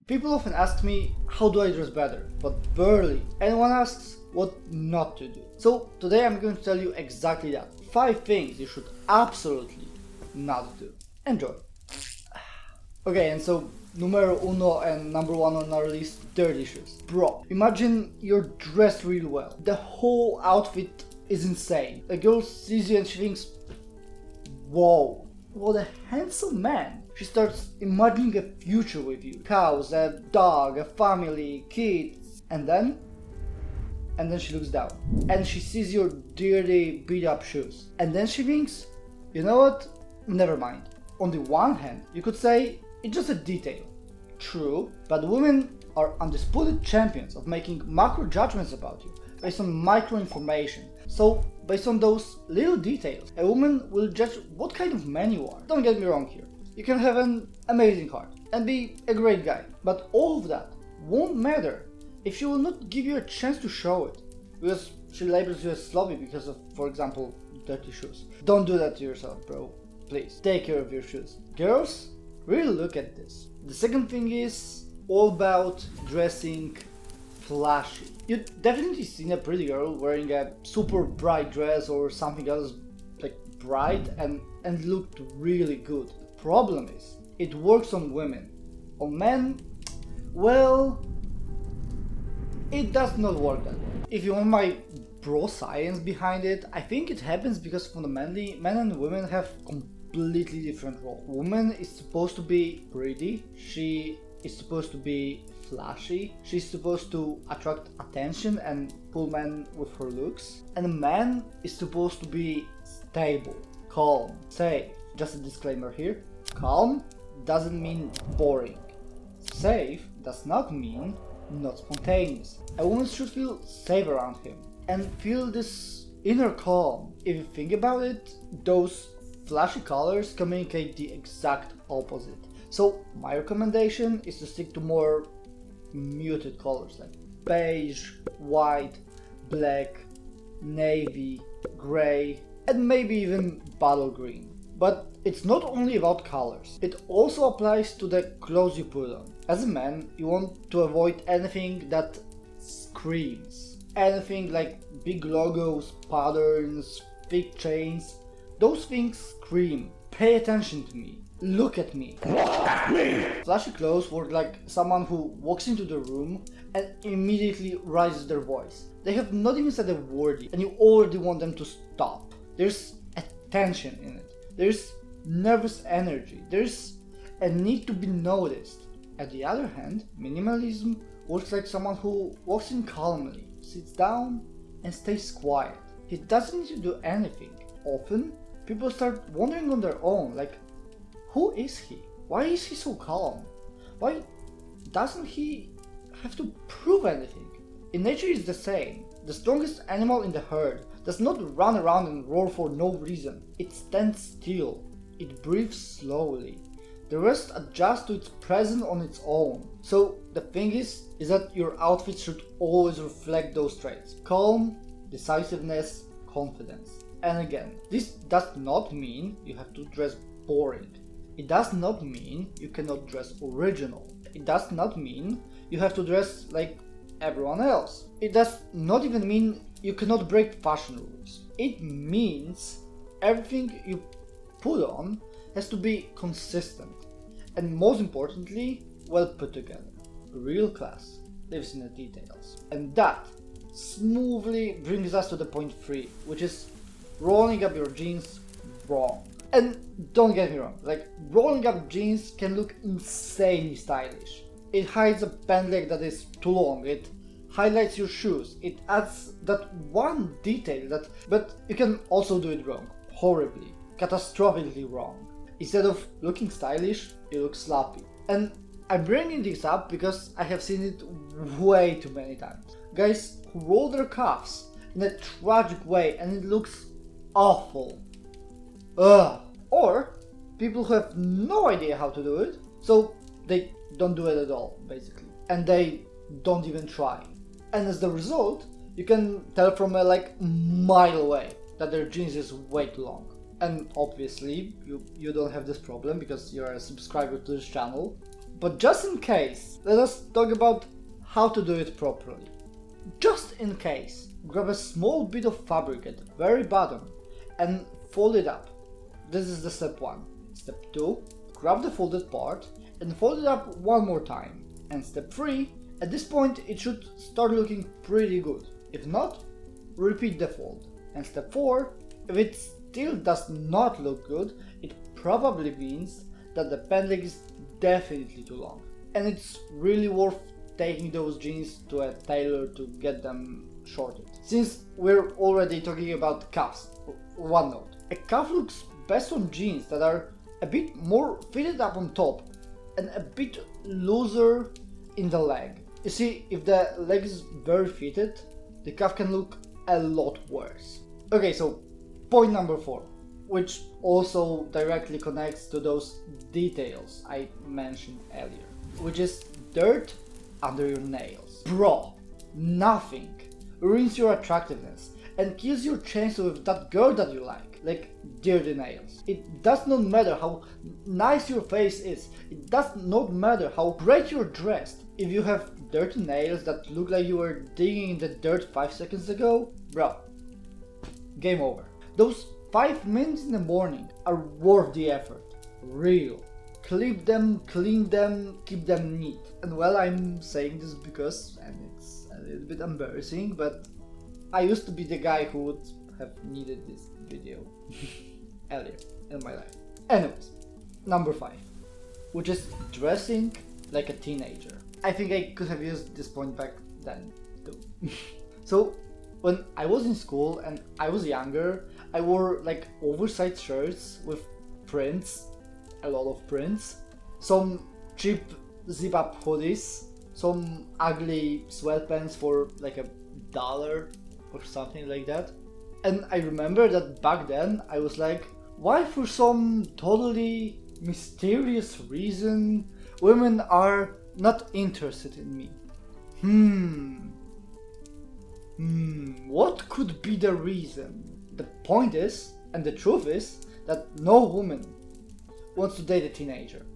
People often ask me, how do I dress better? But barely anyone asks what not to do. So today I'm going to tell you exactly that. 5 things you should absolutely not do. Enjoy. Okay, and so numero uno and number 1 on our list, dirty shoes. Bro, imagine you're dressed really well. The whole outfit is insane. A girl sees you and she thinks, whoa, what a handsome man. She starts imagining a future with you. Cows, a dog, a family, kids. And then she looks down. And she sees your dirty, beat up shoes. And then she thinks, you know what? Never mind. On the one hand, you could say, it's just a detail. True, but women are undisputed champions of making macro judgments about you based on micro information. So, based on those little details, a woman will judge what kind of man you are. Don't get me wrong here. You can have an amazing heart and be a great guy, but all of that won't matter if she will not give you a chance to show it, because she labels you as sloppy because of, for example, dirty shoes. Don't do that to yourself, bro. Please, take care of your shoes. Girls, really look at this. The second thing is all about dressing flashy. You've definitely seen a pretty girl wearing a super bright dress or something else like bright and looked really good. The problem is, it works on women. On men, well, it does not work that way. If you want my bro science behind it, I think it happens because fundamentally men and women have completely different roles. Woman is supposed to be pretty, she is supposed to be flashy, she's supposed to attract attention and pull men with her looks, and a man is supposed to be stable, calm, safe. Just a disclaimer here, calm doesn't mean boring. Safe does not mean not spontaneous. A woman should feel safe around him and feel this inner calm. If you think about it, those flashy colors communicate the exact opposite. So my recommendation is to stick to more muted colors like beige, white, black, navy, gray, and maybe even bottle green. But it's not only about colors, it also applies to the clothes you put on. As a man, you want to avoid anything that screams. Anything like big logos, patterns, thick chains. Those things scream. Pay attention to me. Look at me. Flashy clothes work like someone who walks into the room and immediately raises their voice. They have not even said a word and you already want them to stop. There's a tension in it. There's nervous energy. There's a need to be noticed. On the other hand, minimalism works like someone who walks in calmly, sits down and stays quiet. He doesn't need to do anything. Often, people start wondering on their own, like, who is he? Why is he so calm? Why doesn't he have to prove anything? In nature it's the same. The strongest animal in the herd does not run around and roar for no reason. It stands still. It breathes slowly. The rest adjusts to its presence on its own. So the thing is that your outfit should always reflect those traits. Calm, decisiveness, confidence. And again, this does not mean you have to dress boring. It does not mean you cannot dress original. It does not mean you have to dress like everyone else. It does not even mean you cannot break fashion rules. It means everything you put on has to be consistent and, most importantly, well put together. Real class lives in the details. And that smoothly brings us to the point 3, which is rolling up your jeans wrong. And don't get me wrong, like, rolling up jeans can look insanely stylish. It hides a pant leg that is too long, it highlights your shoes, it adds that one detail but you can also do it wrong, horribly, catastrophically wrong. Instead of looking stylish, you look sloppy. And I'm bringing this up because I have seen it way too many times. Guys who roll their cuffs in a tragic way and it looks awful. Ugh. Or people who have no idea how to do it, so they don't do it at all, basically. And they don't even try. And as the result, you can tell from a mile away that their jeans is way too long. And obviously, you don't have this problem because you're a subscriber to this channel. But just in case, let us talk about how to do it properly. Just in case, grab a small bit of fabric at the very bottom and fold it up. This is the step 1. Step 2, grab the folded part and fold it up one more time. And step 3, at this point it should start looking pretty good. If not, repeat the fold. And step 4, if it still does not look good, it probably means that the pant leg is definitely too long. And it's really worth taking those jeans to a tailor to get them shortened. Since we're already talking about cuffs, one note. A cuff looks best on jeans that are a bit more fitted up on top and a bit looser in the leg. You see, if the leg is very fitted, the cuff can look a lot worse. Okay, so point number 4, which also directly connects to those details I mentioned earlier, which is dirt under your nails. Bro, nothing ruins your attractiveness and kills your chances with that girl that you like dirty nails. It does not matter how nice your face is, it does not matter how great you're dressed. If you have dirty nails that look like you were digging in the dirt 5 seconds ago, bro, game over. Those 5 minutes in the morning are worth the effort. Real. Clip them, clean them, keep them neat. And well, I'm saying this because, and it's a little bit embarrassing, but I used to be the guy who would have needed this video earlier in my life. Anyways, number 5, which is dressing like a teenager. I think I could have used this point back then too. So when I was in school and I was younger, I wore oversized shirts with prints, a lot of prints, some cheap zip-up hoodies, some ugly sweatpants for $1 or something like that. And I remember that back then I was like, why for some totally mysterious reason women are not interested in me? What could be the reason? The point is, and the truth is, that no woman wants to date a teenager.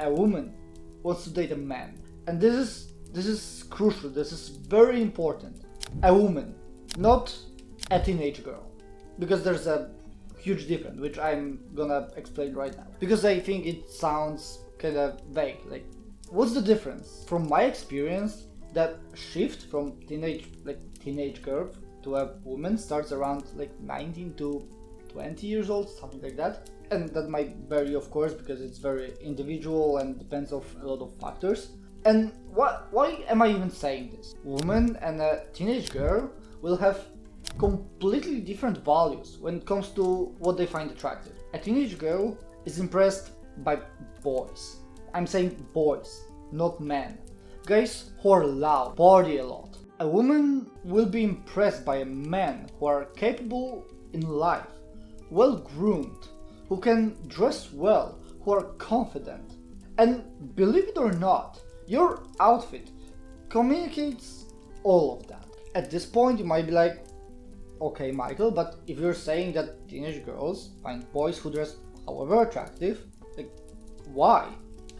A woman wants to date a man. And this is crucial, this is very important. A woman, not a teenage girl. Because there's a huge difference, which I'm gonna explain right now. Because I think it sounds kinda vague. What's the difference? From my experience, that shift from teenage girl to a woman starts around 19 to 20 years old, something like that. And that might vary, of course, because it's very individual and depends on a lot of factors. And why am I even saying this? Woman and a teenage girl will have completely different values when it comes to what they find attractive. A teenage girl is impressed by boys. I'm saying boys, not men. Guys who are loud, party a lot. A woman will be impressed by a man who are capable in life, well groomed, who can dress well, who are confident. And believe it or not, your outfit communicates all of that. At this point you might be like, okay Michael, but if you're saying that teenage girls find boys who dress however attractive, why?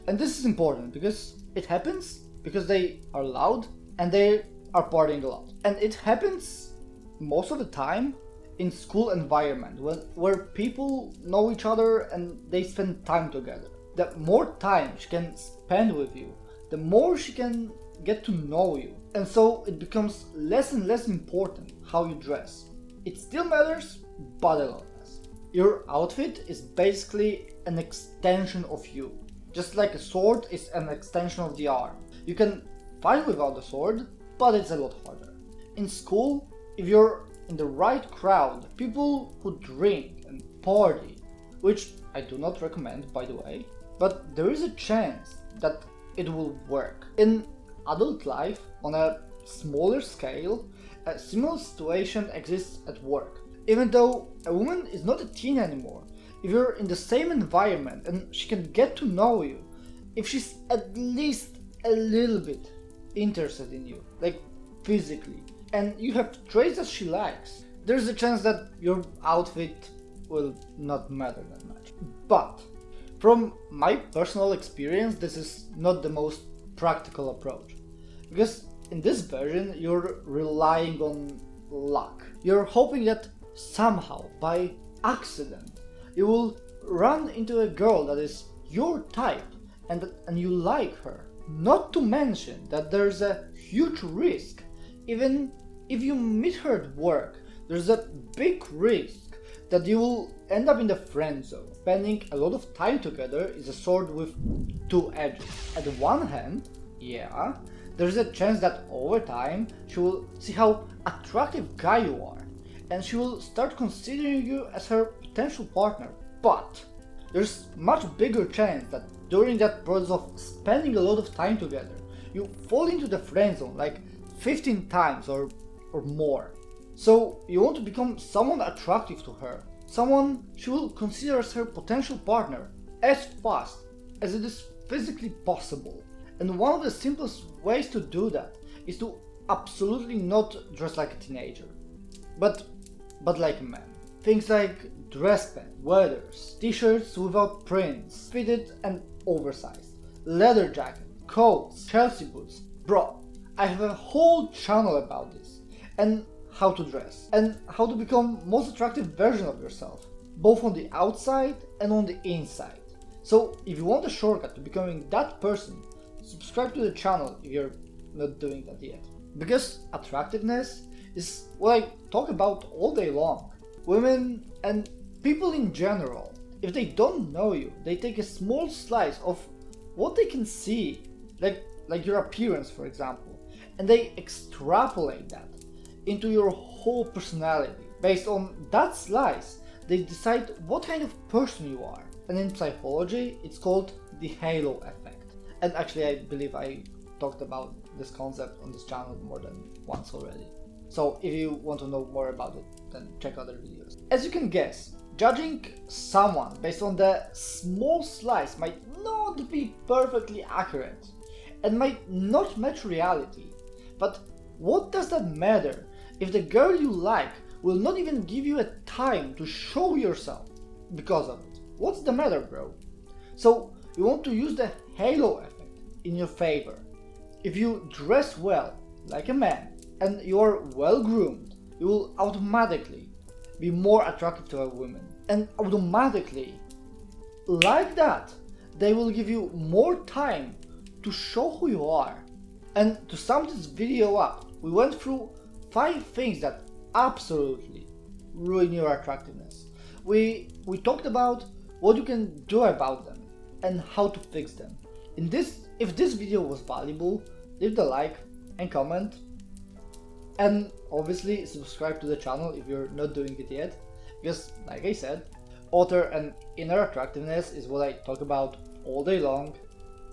And this is important because it happens because they are loud and they are partying a lot. And it happens most of the time in school environment where people know each other and they spend time together. The more time she can spend with you, the more she can get to know you. And so it becomes less and less important how you dress. It still matters, but a lot less. Your outfit is basically an extension of you. Just like a sword is an extension of the arm. You can fight without the sword, but it's a lot harder. In school, if you're in the right crowd, people who drink and party, which I do not recommend by the way, but there is a chance that it will work. In adult life, on a smaller scale, a similar situation exists at work. Even though a woman is not a teen anymore, if you're in the same environment and she can get to know you, if she's at least a little bit interested in you, physically, and you have traits that she likes, there's a chance that your outfit will not matter that much. But From my personal experience, this is not the most practical approach, because in this version you're relying on luck. You're hoping that somehow, by accident, you will run into a girl that is your type and you like her. Not to mention that there's a huge risk, even if you meet her at work, there's a big risk that you will end up in the friend zone. Spending a lot of time together is a sword with two edges. At one hand, yeah, there's a chance that over time she will see how attractive guy you are and she will start considering you as her potential partner. But there's much bigger chance that during that process of spending a lot of time together, you fall into the friend zone like 15 times or more. So you want to become someone attractive to her, someone she will consider as her potential partner as fast as it is physically possible. And one of the simplest ways to do that is to absolutely not dress like a teenager, but like a man. Things like dress pants, sweaters, t-shirts without prints, fitted and oversized, leather jacket, coats, Chelsea boots. Bro, I have a whole channel about this, and how to dress, and how to become most attractive version of yourself, both on the outside and on the inside. So if you want a shortcut to becoming that person, subscribe to the channel if you're not doing that yet. Because attractiveness is what I talk about all day long. Women and people in general, if they don't know you, they take a small slice of what they can see, like your appearance for example, and they extrapolate that into your whole personality. Based on that slice, they decide what kind of person you are. And in psychology, it's called the halo effect. And actually I believe I talked about this concept on this channel more than once already. So if you want to know more about it, then check other videos. As you can guess, judging someone based on the small slice might not be perfectly accurate and might not match reality. But what does that matter if the girl you like will not even give you a time to show yourself because of it? What's the matter, bro? So you want to use the halo effect in your favor. If you dress well, like a man, and you are well groomed, you will automatically be more attractive to a woman. And automatically, like that, they will give you more time to show who you are. And to sum this video up, we went through 5 things that absolutely ruin your attractiveness. We talked about what you can do about them and how to fix them. If this video was valuable, leave the like and comment. And obviously subscribe to the channel if you're not doing it yet, because like I said, outer and inner attractiveness is what I talk about all day long.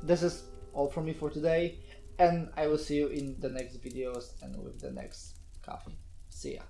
This is all from me for today, and I will see you in the next videos and with the next coffee. See ya.